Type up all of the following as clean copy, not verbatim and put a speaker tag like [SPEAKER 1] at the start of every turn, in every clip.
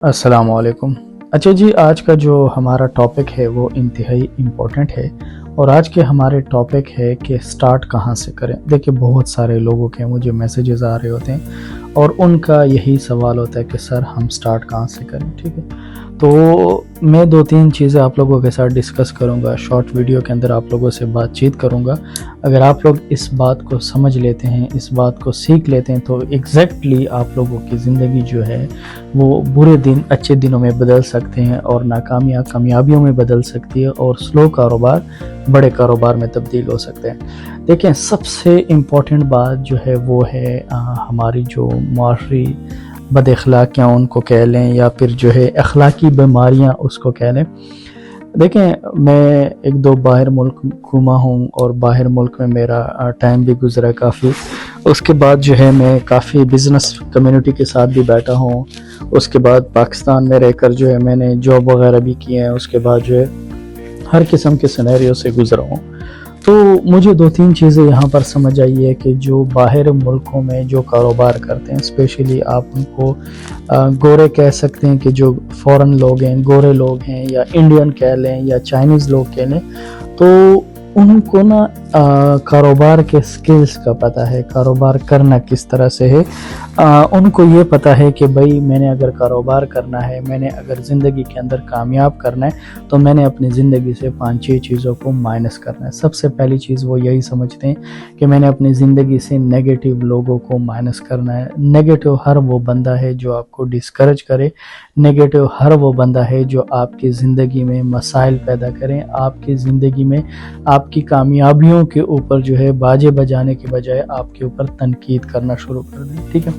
[SPEAKER 1] अस्सलाम वालेकुम। अच्छा जी, आज का जो हमारा टॉपिक है वो इंतहाई इम्पोर्टेंट है और आज के हमारे टॉपिक है कि स्टार्ट कहाँ से करें। देखिए, बहुत सारे लोगों के मुझे मैसेजेस आ रहे होते हैं और उनका यही सवाल होता है कि सर हम स्टार्ट कहाँ से करें। ठीक है, तो मैं 2-3 चीज़ें आप लोगों के साथ डिस्कस करूँगा, शॉर्ट वीडियो के अंदर आप लोगों से बातचीत करूँगा। अगर आप लोग इस बात को समझ लेते हैं, इस बात को सीख लेते हैं, तो एग्जैक्टली आप लोगों की ज़िंदगी जो है वो बुरे दिन अच्छे दिनों में बदल सकते हैं और नाकामियाँ कामयाबियों में बदल सकती है और स्लो कारोबार बड़े कारोबार में तब्दील हो सकते हैं। देखें, सबसे इम्पॉर्टेंट बात जो है वो है हमारी जो माशरी बद अखलाकियाँ उनको कह लें या फिर जो है अखलाकी बीमारियाँ उसको कह लें। देखें, मैं 1-2 बाहर मुल्क घूमा हूँ और बाहर मुल्क में मेरा टाइम भी गुज़रा काफ़ी। उसके बाद जो है मैं काफ़ी बिज़नेस कम्युनिटी के साथ भी बैठा हूँ। उसके बाद पाकिस्तान में रहकर जो है मैंने जॉब वगैरह भी किए हैं। उसके बाद जो है हर किस्म के सिनेरियो से गुज़रा हूँ। तो मुझे 2-3 चीज़ें यहाँ पर समझ आई है कि जो बाहर मुल्कों में जो कारोबार करते हैं, स्पेशली आप उनको गोरे कह सकते हैं कि जो फॉरेन लोग हैं, गोरे लोग हैं, या इंडियन कह लें या चाइनीज़ लोग कह लें, तो उनको ना कारोबार के स्किल्स का पता है, कारोबार करना किस तरह से है। उनको ये पता है कि भाई मैंने अगर कारोबार करना है, मैंने अगर ज़िंदगी के अंदर कामयाब करना है, तो मैंने अपनी ज़िंदगी से 5-6 चीज़ों को माइनस करना है। सबसे पहली चीज़ वो यही समझते हैं कि मैंने अपनी ज़िंदगी से नेगेटिव लोगों को माइनस करना है। नेगेटिव हर वो बंदा है जो आपको डिस्करेज करे, नेगेटिव हर वो बंदा है जो आपकी ज़िंदगी में मसाइल पैदा करें, आपकी ज़िंदगी में आपकी कामयाबियों के ऊपर जो है बाजे बजाने के बजाय आपके ऊपर तनकीद करना शुरू कर दें। ठीक है,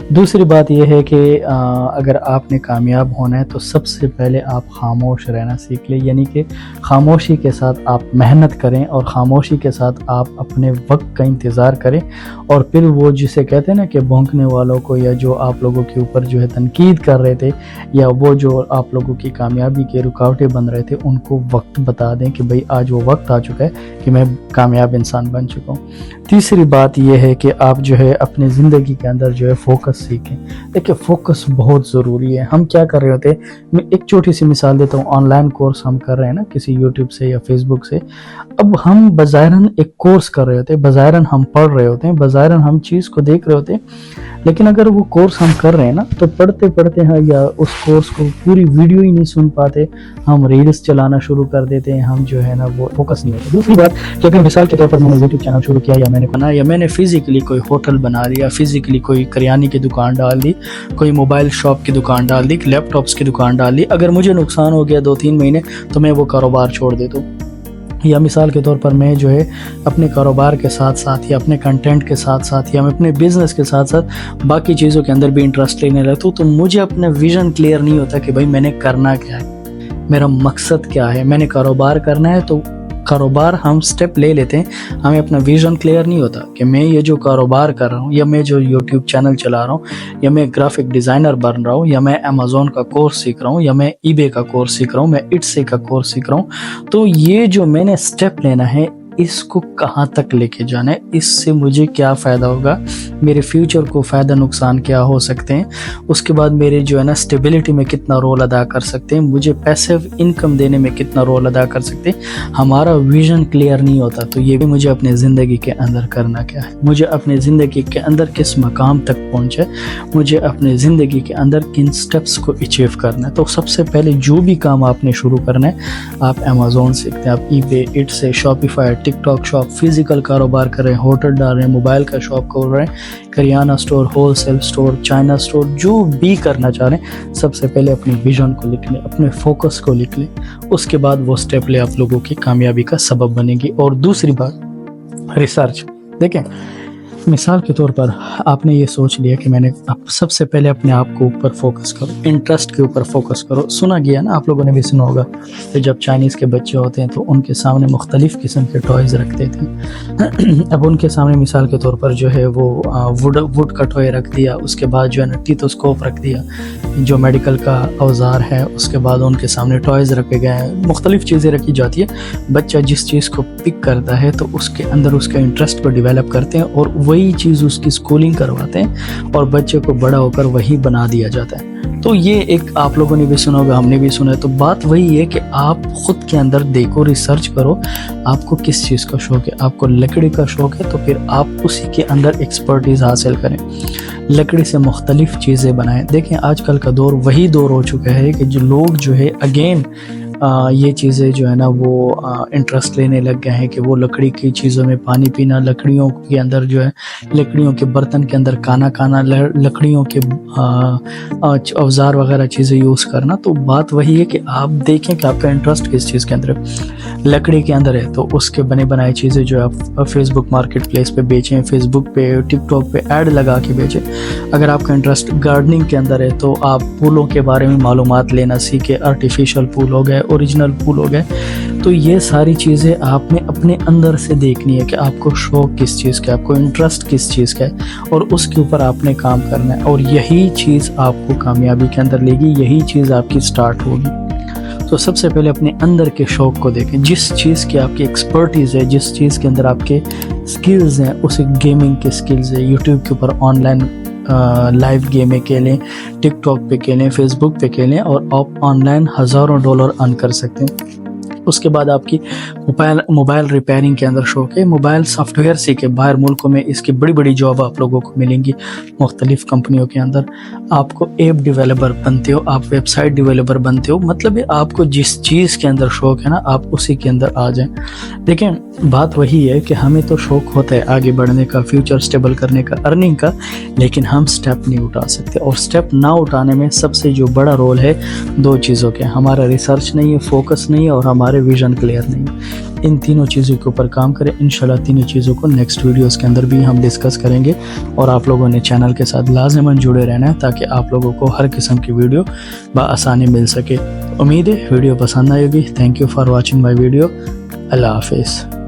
[SPEAKER 1] दूसरी बात यह है कि अगर आपने कामयाब होना है तो सबसे पहले आप खामोश रहना सीख लें, यानी कि खामोशी के साथ आप मेहनत करें और ख़ामोशी के साथ आप अपने वक्त का इंतज़ार करें। और फिर वो जिसे कहते हैं ना कि भौंकने वालों को या जो आप लोगों के ऊपर जो है तनकीद कर रहे थे या वो जो आप लोगों की कामयाबी के रुकावटें बन रहे थे, उनको वक्त बता दें कि भाई आज वो वक्त आ चुका है कि मैं कामयाब इंसान बन चुका हूँ। तीसरी बात यह है कि आप जो है अपनी ज़िंदगी के अंदर जो है फोकस सीखें। देखिए, फोकस बहुत ज़रूरी है। हम क्या कर रहे होते हैं, मैं एक छोटी सी मिसाल देता हूँ। ऑनलाइन कोर्स हम कर रहे हैं ना किसी यूट्यूब से या फेसबुक से। अब हम बज़ाहिरन एक कोर्स कर रहे होते हैं, बज़ाहिरन हम पढ़ रहे होते हैं, बज़ाहिरन हम चीज़ को देख रहे होते हैं, लेकिन अगर वो कोर्स हम कर रहे हैं ना तो पढ़ते पढ़ते हैं या उस कोर्स को पूरी वीडियो ही नहीं सुन पाते, हम रील्स चलाना शुरू कर देते हैं, हम जो है ना वो फोकस नहीं होता। दूसरी बात कि अगर मिसाल के तौर पर मैंने यूट्यूब चैनल शुरू किया या मैंने बना या मैंने फिजिकली कोई होटल बना लिया, फिजिकली कोई करियाने की दुकान डाल दी, कोई मोबाइल शॉप की दुकान डाल दी, लैपटॉप्स की दुकान डाल दी, अगर मुझे नुकसान हो गया 2-3 महीने तो मैं वो कारोबार छोड़ देता हूँ। या मिसाल के तौर पर मैं जो है अपने कारोबार के साथ साथ या अपने कंटेंट के साथ साथ या मैं अपने बिज़नेस के साथ साथ बाकी चीज़ों के अंदर भी इंटरेस्ट लेने लगता हूँ, तो मुझे अपना विज़न क्लियर नहीं होता कि भाई मैंने करना क्या है, मेरा मकसद क्या है। मैंने कारोबार करना है तो कारोबार हम स्टेप ले लेते हैं, हमें अपना विज़न क्लियर नहीं होता कि मैं ये जो कारोबार कर रहा हूँ या मैं जो यूट्यूब चैनल चला रहा हूँ या मैं ग्राफिक डिज़ाइनर बन रहा हूँ या मैं अमेज़ॉन का कोर्स सीख रहा हूँ या मैं ईबे का कोर्स सीख रहा हूँ, मैं इट्से का कोर्स सीख रहा हूँ, तो ये जो मैंने स्टेप लेना है इसको कहाँ तक लेके जाना है, इससे मुझे क्या फ़ायदा होगा, मेरे फ्यूचर को फ़ायदा नुकसान क्या हो सकते हैं, उसके बाद मेरे जो है ना स्टेबिलिटी में कितना रोल अदा कर सकते हैं, मुझे पैसिव इनकम देने में कितना रोल अदा कर सकते हैं। हमारा विज़न क्लियर नहीं होता तो ये भी मुझे अपने ज़िंदगी के अंदर करना क्या है, मुझे अपने ज़िंदगी के अंदर किस मकाम तक पहुँचे, मुझे अपने ज़िंदगी के अंदर किन स्टेप्स को अचीव करना है। तो सबसे पहले जो भी काम आपने शुरू करना है, आप अमेज़ॉन सीखते हैं, आप eBay, Etsy, Shopify, TikTok shop, physical कारोबार कर रहे हैं, होटल डाल रहे हैं, मोबाइल का शॉप खोल रहे हैं, kirana store, wholesale store, China store, जो भी करना चाह रहे हैं, सबसे पहले अपने विजन को लिख लें, अपने फोकस को लिख लें। उसके बाद वो स्टेप ले आप लोगों की कामयाबी का सबब बनेगी। और दूसरी बात, रिसर्च। देखें, मिसाल के तौर पर आपने ये सोच लिया कि मैंने अब सबसे पहले अपने आप को ऊपर फोकस करो, इंटरेस्ट के ऊपर फोकस करो। सुना गया ना, आप लोगों ने भी सुना होगा कि जब चाइनीज़ के बच्चे होते हैं तो उनके सामने मुख्तलिफ़ किस्म के टॉयज़ रखते थे। अब उनके सामने मिसाल के तौर पर जो है वो वुड का टॉय रख दिया, उसके बाद जो है ना टीथोस्कोप रख दिया जो मेडिकल का औजार है, उसके बाद उनके सामने टॉयज़ रखे गए हैं, मुख्तलिफ़ चीज़ें रखी जाती है। बच्चा जिस चीज़ को पिक करता है तो उसके अंदर उसका इंटरेस्ट को डेवलप करते हैं और وہی چیز اس کی اسکولنگ کرواتے ہیں اور بچے کو بڑا ہو کر وہی بنا دیا جاتا ہے. تو یہ ایک آپ لوگوں نے بھی سنا ہوگا, ہم نے بھی سنا ہے. تو بات وہی ہے کہ آپ خود کے اندر دیکھو, ریسرچ کرو, آپ کو کس چیز کا شوق ہے. آپ کو لکڑی کا شوق ہے تو پھر آپ اسی کے اندر ایکسپرٹیز حاصل کریں, لکڑی سے مختلف چیزیں بنائیں. دیکھیں آج کل کا دور وہی دور ہو چکا ہے کہ جو لوگ جو ہے اگین یہ چیزیں جو ہے نا وہ انٹرسٹ لینے لگ گئے ہیں کہ وہ لکڑی کی چیزوں میں پانی پینا, لکڑیوں کے اندر جو ہے لکڑیوں کے برتن کے اندر کھانا, لکڑیوں کے اوزار وغیرہ چیزیں یوز کرنا. تو بات وہی ہے کہ آپ دیکھیں کہ آپ کا انٹرسٹ کس چیز کے اندر ہے. لکڑی کے اندر ہے تو اس کے بنے بنائے چیزیں جو آپ فیس بک مارکیٹ پلیس پہ بیچیں, فیس بک پہ, ٹک ٹاک پہ ایڈ لگا کے بیچیں. اگر آپ کا انٹرسٹ گارڈننگ کے اندر ہے تو آپ پھولوں کے بارے میں معلومات لینا سیکھیں, آرٹیفیشل پھول ہو گئے, اوریجنل پھول ہو گئے. تو یہ ساری چیزیں آپ نے اپنے اندر سے دیکھنی ہے کہ آپ کو شوق کس چیز کا ہے, آپ کو انٹرسٹ کس چیز کا ہے, اور اس کے اوپر آپ نے کام کرنا ہے. اور یہی چیز آپ کو کامیابی کے اندر لے گی, یہی چیز آپ کی سٹارٹ ہوگی. تو سب سے پہلے اپنے اندر کے شوق کو دیکھیں, جس چیز کی آپ کی ایکسپرٹیز ہے, جس چیز کے اندر آپ کے سکلز ہیں, اسے گیمنگ کے سکلز ہے, یوٹیوب کے اوپر آن لائن لائیو گیمیں کھیلیں, ٹک ٹاک پہ کھیلیں, فیس بک پہ کھیلیں, اور آپ آن لائن ہزاروں ڈالر ارن کر سکتے ہیں. اس کے بعد آپ کی موبائل ریپیئرنگ کے اندر شوق ہے, موبائل سافٹ ویئر سیکھیں. باہر ملکوں میں اس کی بڑی بڑی جاب آپ لوگوں کو ملیں گی مختلف کمپنیوں کے اندر. آپ کو ایپ ڈیولپر بنتے ہو, آپ ویب سائٹ ڈیولپر بنتے ہو, مطلب آپ کو جس چیز کے اندر شوق ہے نا آپ اسی کے اندر آ جائیں. دیکھیں بات وہی ہے کہ ہمیں تو شوق ہوتا ہے آگے بڑھنے کا, فیوچر سٹیبل کرنے کا, ارننگ کا, لیکن ہم سٹیپ نہیں اٹھا سکتے. اور سٹیپ نہ اٹھانے میں سب سے جو بڑا رول ہے دو چیزوں کے, ہمارا ریسرچ نہیں ہے, فوکس نہیں ہے, اور ہمارے ویژن کلیئر نہیں. ان تینوں چیزوں کے اوپر کام کریں. انشاءاللہ تینوں چیزوں کو نیکسٹ ویڈیوز کے اندر بھی ہم ڈسکس کریں گے, اور آپ لوگوں نے چینل کے ساتھ لازماً جڑے رہنا ہے تاکہ آپ لوگوں کو ہر قسم کی ویڈیو بآسانی مل سکے. امید ہے ویڈیو پسند آئے گی. Thank you for watching my video. اللہ حافظ.